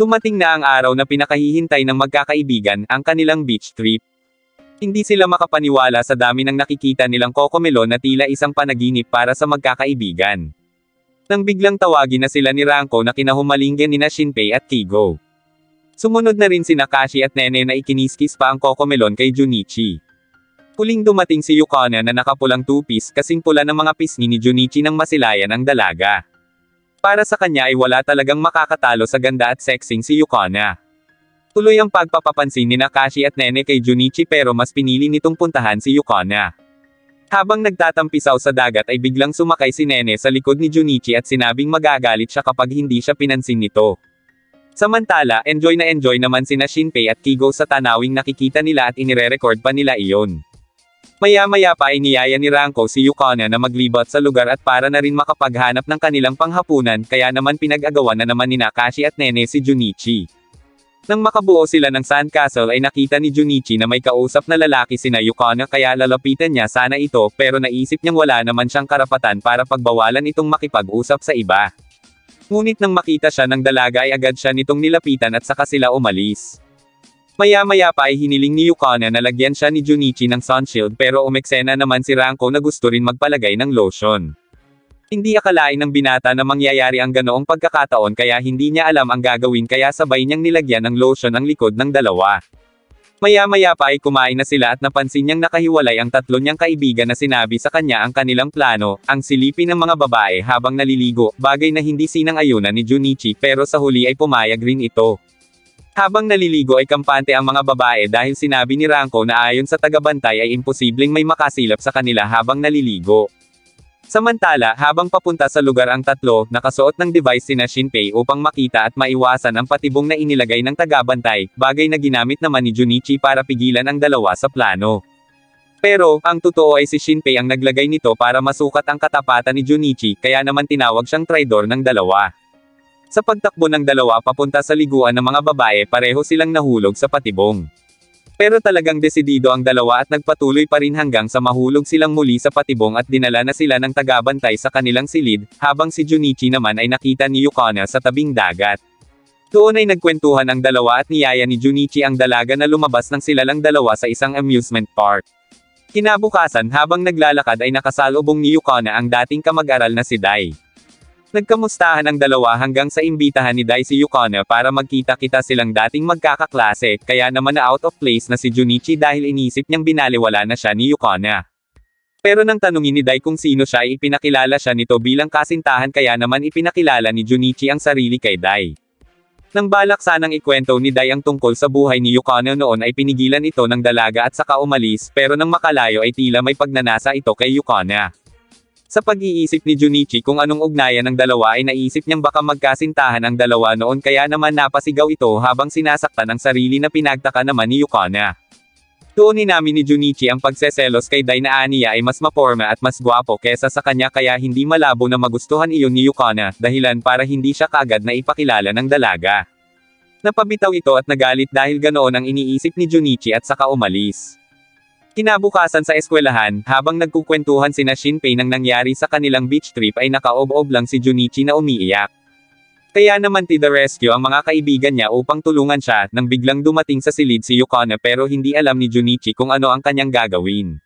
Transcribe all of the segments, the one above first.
Dumating na ang araw na pinakahihintay ng magkakaibigan, ang kanilang beach trip. Hindi sila makapaniwala sa dami ng nakikita nilang kokomelo na tila isang panaginip para sa magkakaibigan. Nang biglang tawagin na sila ni Ranko na kinahumalinggan nina Shinpei at Kigo. Sumunod na rin sina Kashi at Nene na ikiniskis pa ang kokomelon kay Junichi. Huling dumating si Yukona na nakapulang two-piece kasing pula ng mga pisngi ni Junichi nang masilayan ang dalaga. Para sa kanya ay wala talagang makakatalo sa ganda at sexing si Yukona. Tuloy ang pagpapapansin ni Kashi at Nene kay Junichi pero mas pinili nitong puntahan si Yukona. Habang nagtatampisaw sa dagat ay biglang sumakay si Nene sa likod ni Junichi at sinabing magagalit siya kapag hindi siya pinansin nito. Samantala, enjoy naman sina Shinpei at Kigo sa tanawing nakikita nila at inire-record pa nila iyon. Maya-maya pa ay niyaya ni Ranko si Yukona na maglibot sa lugar at para na rin makapaghanap ng kanilang panghapunan kaya naman pinag-agawan na naman ni Kashi at Nene si Junichi. Nang makabuo sila ng sandcastle ay nakita ni Junichi na may kausap na lalaki sina Yukona kaya lalapitan niya sana ito pero naisip niyang wala naman siyang karapatan para pagbawalan itong makipag-usap sa iba. Ngunit nang makita siya ng dalaga ay agad siya nitong nilapitan at saka sila umalis. Maya-maya pa ay hiniling ni Yukona na lagyan siya ni Junichi ng sunshield pero umeksena naman si Ranko na gusto rin magpalagay ng lotion. Hindi akalain ng binata na mangyayari ang ganoong pagkakataon kaya hindi niya alam ang gagawin kaya sabay niyang nilagyan ng lotion ang likod ng dalawa. Maya-maya pa ay kumain na sila at napansin niyang nakahiwalay ang tatlo niyang kaibigan na sinabi sa kanya ang kanilang plano, ang silipin ng mga babae habang naliligo, bagay na hindi sinang-ayunan ni Junichi pero sa huli ay pumayag rin ito. Habang naliligo ay kampante ang mga babae dahil sinabi ni Ranko na ayon sa tagabantay ay imposibleng may makasilap sa kanila habang naliligo. Samantala, habang papunta sa lugar ang tatlo, nakasuot ng device sina Shinpei upang makita at maiwasan ang patibong na inilagay ng tagabantay, bagay na ginamit naman ni Junichi para pigilan ang dalawa sa plano. Pero, ang totoo ay si Shinpei ang naglagay nito para masukat ang katapatan ni Junichi, kaya naman tinawag siyang traidor ng dalawa. Sa pagtakbo ng dalawa papunta sa liguan ng mga babae pareho silang nahulog sa patibong. Pero talagang desidido ang dalawa at nagpatuloy pa rin hanggang sa mahulog silang muli sa patibong at dinala na sila ng tagabantay sa kanilang silid, habang si Junichi naman ay nakita ni Yukona sa tabing dagat. Doon ay nagkwentuhan ang dalawa at niyaya ni Junichi ang dalaga na lumabas ng sila lang dalawa sa isang amusement park. Kinabukasan habang naglalakad ay nakasalubong ni Yukona ang dating kamag-aral na si Dai. Nagkamustahan ang dalawa hanggang sa imbitahan ni Dai si Yukona para magkita-kita silang dating magkakaklase, kaya naman na out of place na si Junichi dahil inisip niyang binaliwala na siya ni Yukona. Pero nang tanungin ni Dai kung sino siya ay ipinakilala siya nito bilang kasintahan kaya naman ipinakilala ni Junichi ang sarili kay Dai. Nang balak sanang ikwento ni Dai ang tungkol sa buhay ni Yukona noon ay pinigilan ito ng dalaga at saka umalis pero nang makalayo ay tila may pagnanasa ito kay Yukona. Sa pag-iisip ni Junichi kung anong ugnayan ng dalawa ay naisip niyang baka magkasintahan ang dalawa noon kaya naman napasigaw ito habang sinasaktan ang sarili na pinagtaka naman ni Yukona. Doon inamin ni Junichi ang pagseselos kay Dai na aniya ay mas maporma at mas gwapo kesa sa kanya kaya hindi malabo na magustuhan iyon ni Yukona, dahilan para hindi siya kaagad na ipakilala ng dalaga. Napabitaw ito at nagalit dahil ganoon ang iniisip ni Junichi at saka umalis. Kinabukasan sa eskwelahan, habang nagkukwentuhan sina Shinpei nang nangyari sa kanilang beach trip ay nakaob-ob lang si Junichi na umiiyak. Kaya naman to the rescue ang mga kaibigan niya upang tulungan siya, nang biglang dumating sa silid si Yukona pero hindi alam ni Junichi kung ano ang kanyang gagawin.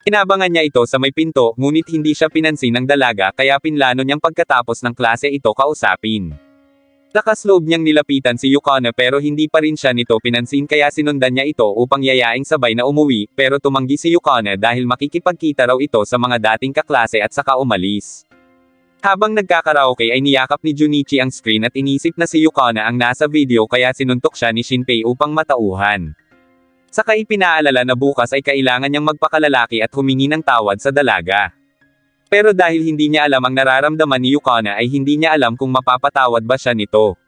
Inabangan niya ito sa may pinto, ngunit hindi siya pinansin ng dalaga kaya pinlano niyang pagkatapos ng klase ito kausapin. Lakas loob niyang nilapitan si Yukona pero hindi pa rin siya nito pinansin kaya sinundan niya ito upang yayaing sabay na umuwi, pero tumanggi si Yukona dahil makikipagkita raw ito sa mga dating kaklase at saka umalis. Habang nagkakaraoke ay niyakap ni Junichi ang screen at inisip na si Yukona ang nasa video kaya sinuntok siya ni Shinpei upang matauhan. Saka ipinaalala na bukas ay kailangan niyang magpakalalaki at humingi ng tawad sa dalaga. Pero dahil hindi niya alam ang nararamdaman ni Yukona ay hindi niya alam kung mapapatawad ba siya nito.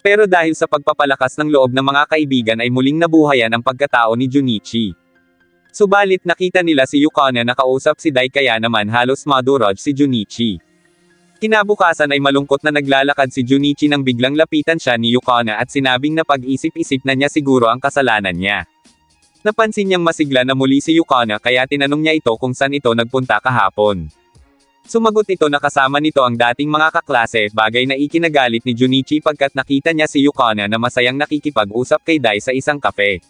Pero dahil sa pagpapalakas ng loob ng mga kaibigan ay muling nabuhayan ang pagkatao ni Junichi. Subalit nakita nila si Yukona na kausap si Dai kaya naman halos madurog si Junichi. Kinabukasan ay malungkot na naglalakad si Junichi nang biglang lapitan siya ni Yukona at sinabing na pag-isip-isip na niya siguro ang kasalanan niya. Napansin niyang masigla na muli si Yukona kaya tinanong niya ito kung saan ito nagpunta kahapon. Sumagot ito na kasama nito ang dating mga kaklase, bagay na ikinagalit ni Junichi pagkat nakita niya si Yukona na masayang nakikipag-usap kay Dai sa isang kafe.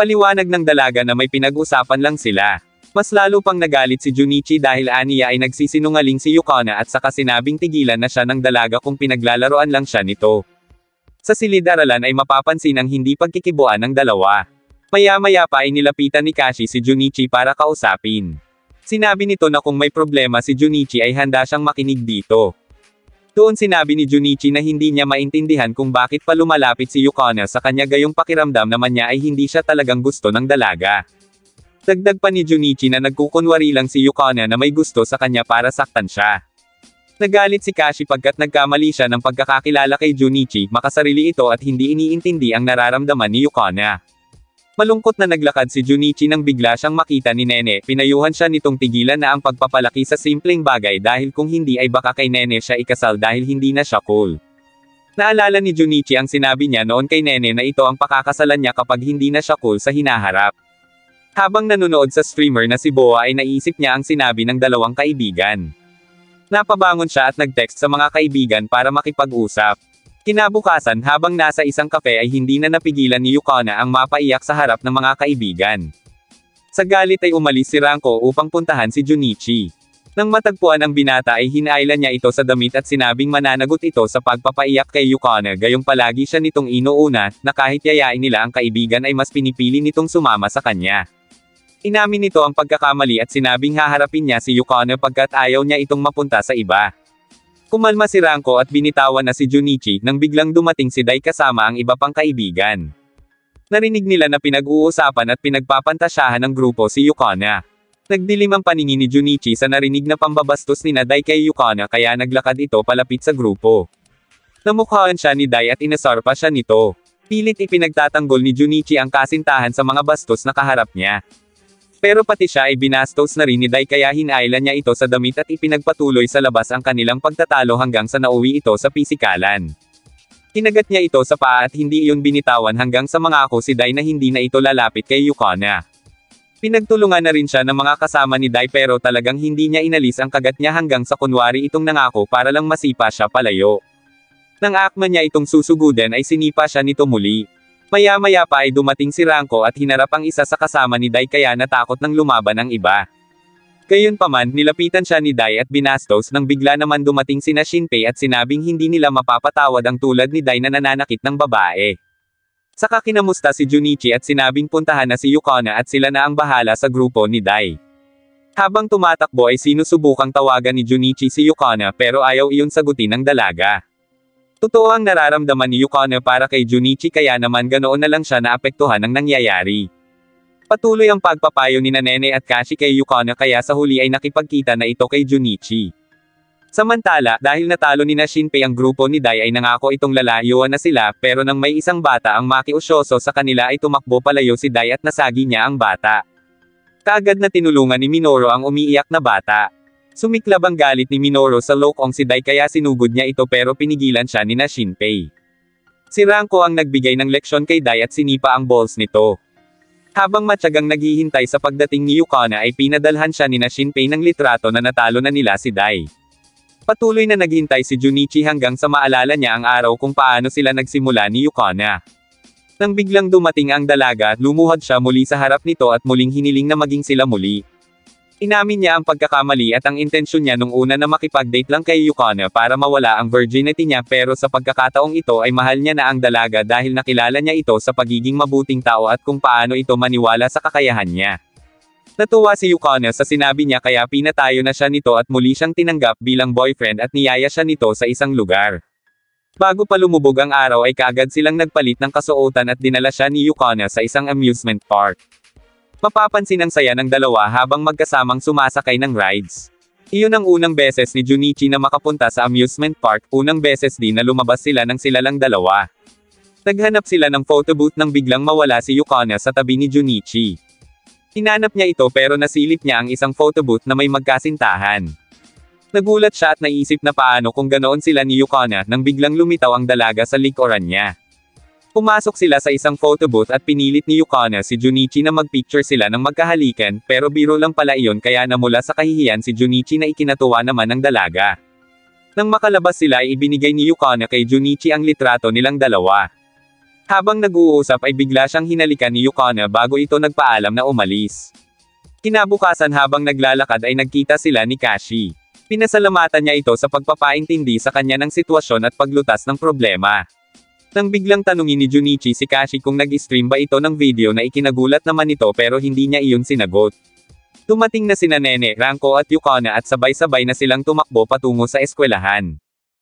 Paliwanag ng dalaga na may pinag-usapan lang sila. Mas lalo pang nagalit si Junichi dahil aniya ay nagsisinungaling si Yukona at saka sinabing tigilan na siya ng dalaga kung pinaglalaroan lang siya nito. Sa silid-aralan ay mapapansin ang hindi pagkikibuan ng dalawa. Maya-maya pa ay nilapitan ni Kashi si Junichi para kausapin. Sinabi nito na kung may problema si Junichi ay handa siyang makinig dito. Doon sinabi ni Junichi na hindi niya maintindihan kung bakit pa lumalapit si Yukona sa kanya gayong pakiramdam naman niya ay hindi siya talagang gusto ng dalaga. Dagdag pa ni Junichi na nagkukunwari lang si Yukona na may gusto sa kanya para saktan siya. Nagalit si Kashi pagkat nagkamali siya ng pagkakakilala kay Junichi, makasarili ito at hindi iniintindi ang nararamdaman ni Yukona. Malungkot na naglakad si Junichi nang bigla siyang makita ni Nene, pinayuhan siya nitong tigilan na ang pagpapalaki sa simpleng bagay dahil kung hindi ay baka kay Nene siya ikasal dahil hindi na siya cool. Naalala ni Junichi ang sinabi niya noon kay Nene na ito ang pakakasalan niya kapag hindi na siya cool sa hinaharap. Habang nanonood sa streamer na si Boa ay naisip niya ang sinabi ng dalawang kaibigan. Napabangon siya at nag-text sa mga kaibigan para makipag-usap. Kinabukasan habang nasa isang kafe ay hindi na napigilan ni Yukona ang mapaiyak sa harap ng mga kaibigan. Sa galit ay umalis si Ranko upang puntahan si Junichi. Nang matagpuan ang binata ay hinailan niya ito sa damit at sinabing mananagot ito sa pagpapaiyak kay Yukona gayong palagi siya nitong inuuna, na kahit yayain nila ang kaibigan ay mas pinipili nitong sumama sa kanya. Inamin nito ang pagkakamali at sinabing haharapin niya si Yukona pagkat ayaw niya itong mapunta sa iba. Kumalma si Ranko at binitawan na si Junichi nang biglang dumating si Dai kasama ang iba pang kaibigan. Narinig nila na pinag-uusapan at pinagpapantasyahan ng grupo si Yukona. Nagdilim ang paningin ni Junichi sa narinig na pambabastos ni Dai kay Yukona kaya naglakad ito palapit sa grupo. Namukhaan siya ni Dai at inasar pa siya nito. Pilit ipinagtatanggol ni Junichi ang kasintahan sa mga bastos na kaharap niya. Pero pati siya ay binastos na rin ni Dai kaya hinailan niya ito sa damit at ipinagpatuloy sa labas ang kanilang pagtatalo hanggang sa nauwi ito sa pisikalan. Kinagat niya ito sa paa at hindi iyon binitawan hanggang sa mangako si Dai na hindi na ito lalapit kay Yukona. Pinagtulungan na rin siya ng mga kasama ni Dai pero talagang hindi niya inalis ang kagat niya hanggang sa kunwari itong nangako para lang masipa siya palayo. Nang akma niya itong susuguden ay sinipa siya nito muli. Maya-maya pa ay dumating si Ranko at hinarap ang isa sa kasama ni Dai kaya natakot nang lumaban ang iba. Gayunpaman, nilapitan siya ni Dai at binastos nang bigla naman dumating sina Shinpei at sinabing hindi nila mapapatawad ang tulad ni Dai na nananakit ng babae. Saka kinamusta si Junichi at sinabing puntahan na si Yukona at sila na ang bahala sa grupo ni Dai. Habang tumatakbo ay sinusubukang tawagan ni Junichi si Yukona pero ayaw iyon sagutin ng dalaga. Totoo ang nararamdaman ni Yukona para kay Junichi kaya naman ganoon na lang siya naapektuhan ng nangyayari. Patuloy ang pagpapayo ni Nene at Kashi kay Yukona kaya sa huli ay nakipagkita na ito kay Junichi. Samantala, dahil natalo ni Shinpei ang grupo ni Dai ay nangako itong lalayuan na sila pero nang may isang bata ang makiusyoso sa kanila ay tumakbo palayo si Dai at nasagi niya ang bata. Kaagad na tinulungan ni Minoru ang umiiyak na bata. Sumiklab ang galit ni Minoru sa lokong si Dai kaya sinugod niya ito pero pinigilan siya ni Shinpei. Si Ranko ang nagbigay ng leksyon kay Dai at sinipa ang balls nito. Habang matyagang naghihintay sa pagdating ni Yukona ay pinadalhan siya ni Shinpei ng litrato na natalo na nila si Dai. Patuloy na naghintay si Junichi hanggang sa maalala niya ang araw kung paano sila nagsimula ni Yukona. Nang biglang dumating ang dalaga, lumuhod siya muli sa harap nito at muling hiniling na maging sila muli. Inamin niya ang pagkakamali at ang intensyon niya nung una na makipag-date lang kay Yukona para mawala ang virginity niya pero sa pagkakataong ito ay mahal niya na ang dalaga dahil nakilala niya ito sa pagiging mabuting tao at kung paano ito maniwala sa kakayahan niya. Natuwa si Yukona sa sinabi niya kaya pinatayo na siya nito at muli siyang tinanggap bilang boyfriend at niyaya siya nito sa isang lugar. Bago pa lumubog ang araw ay kaagad silang nagpalit ng kasuotan at dinala siya ni Yukona sa isang amusement park. Mapapansin ang saya ng dalawa habang magkasamang sumasakay ng rides. Iyon ang unang beses ni Junichi na makapunta sa amusement park, unang beses din na lumabas sila ng sila lang dalawa. Naghanap sila ng photo booth nang biglang mawala si Yukona sa tabi ni Junichi. Hinanap niya ito pero nasilip niya ang isang photo booth na may magkasintahan. Nagulat siya at naisip na paano kung ganoon sila ni Yukona nang biglang lumitaw ang dalaga sa likuran niya. Pumasok sila sa isang photo booth at pinilit ni Yukana si Junichi na magpicture sila ng magkahalikan, pero biro lang pala iyon kaya namula sa kahihiyan si Junichi na ikinatuwa naman ng dalaga. Nang makalabas sila ay ibinigay ni Yukana kay Junichi ang litrato nilang dalawa. Habang nag-uusap ay bigla siyang hinalikan ni Yukana bago ito nagpaalam na umalis. Kinabukasan habang naglalakad ay nagkita sila ni Kashi. Pinasalamatan niya ito sa pagpapaintindi sa kanya ng sitwasyon at paglutas ng problema. Nang biglang tanungin ni Junichi si Kashi kung nag-stream ba ito ng video na ikinagulat naman ito pero hindi niya iyon sinagot. Dumating na sina Nene, Ranko at Yukana at sabay-sabay na silang tumakbo patungo sa eskwelahan.